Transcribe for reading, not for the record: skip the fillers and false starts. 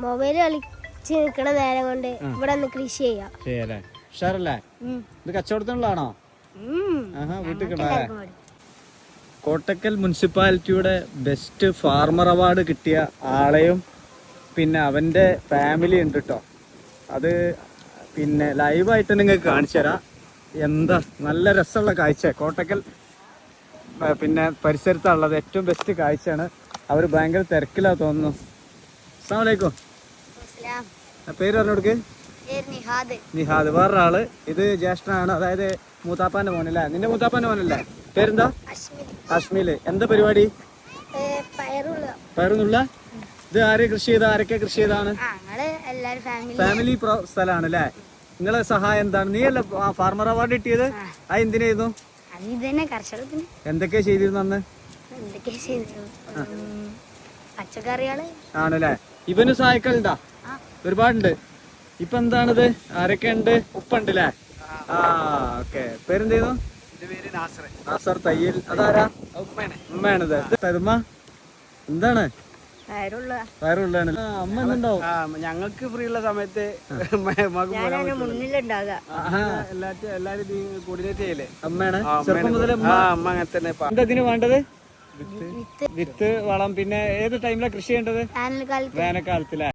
Mobile കളിച്ച് നിൽക്കണ നേരം കൊണ്ട് ഇവിടെ ഒന്ന് കൃഷി ചെയ്യാം. ഉഷാറല്ലേ? ഇത് കച്ചവടത്തിനുള്ളതാണോ? വീട്ടിൽ കോട്ടക്കൽ മുനിസിപ്പാലിറ്റിയുടെ ബെസ്റ്റ് ഫാർമർ അവാർഡ് കിട്ടിയ ആളെയും പിന്നെ അവൻ്റെ ഫാമിലി ഉണ്ട് കേട്ടോ. അത് പിന്നെ ലൈവായിട്ട് നിങ്ങൾക്ക് കാണിച്ചു തരാം. എന്താ നല്ല രസമുള്ള കാഴ്ച. കോട്ടക്കൽ പിന്നെ പരിസരത്തുള്ളത് ഏറ്റവും ബെസ്റ്റ് കാഴ്ചയാണ്. അവർ ഭയങ്കര തിരക്കിലാ തോന്നുന്നു. അസ്സലാമു അലൈക്കും. പേര് പറഞ്ഞോടുക്ക്. നിഹാദ്. വേറൊരാള് ഇത് ജ്യേഷ്ഠനാണ്, അതായത് മൂത്താപ്പാന്റെ മോനല്ലേ? നിന്റെ മൂത്താപ്പാന്റെ മോനല്ലേ? പേരെന്താ? അശ്മില്. എന്താ പരിപാടി? പയറുന്നുള്ള. ഇത് ആര് കൃഷി ചെയ്ത? ആരൊക്കെ കൃഷി ചെയ്താണ്? ഫാമിലി സ്ഥലമാണ് അല്ലേ? നിങ്ങളെ സഹായം എന്താണ്? നീയല്ല ഫാർമർ അവാർഡ് കിട്ടിയത്? അത് എന്തിനായിരുന്നു? എന്തൊക്കെയാ ചെയ്തിരുന്നു അന്ന്? പച്ചക്കറികള് ആണല്ലേ? ഇവന് സഹായിക്കലുണ്ടാ? ഒരുപാടുണ്ട്. ഇപ്പൊ എന്താണിത്? ആരൊക്കെ ഉണ്ട്? ഉപ്പുണ്ട് അല്ലേ? ഓക്കെ. പേരെന്തായിരുന്നു? നാസർ തയ്യൽ. അതാരാ? ഉമ്മയാണിത്. തരുമ എന്താണ്? വയറുള്ളതാണ്. അമ്മ എന്തുണ്ടാവും? ഞങ്ങൾക്ക് ഫ്രീ ഉള്ള സമയത്ത് എല്ലാരും കോർഡിനേറ്റ് ചെയ്യല്ലേ അമ്മയാണ്. ചെറുപ്പം മുതലേ അമ്മ അങ്ങനെ തന്നെ. എന്താ ഇതിന് വേണ്ടത്? വിത്ത്, വളം. പിന്നെ ഏത് ടൈമിലാണ് കൃഷി ചെയ്യേണ്ടത്? വേനൽക്കാലത്തിലെ.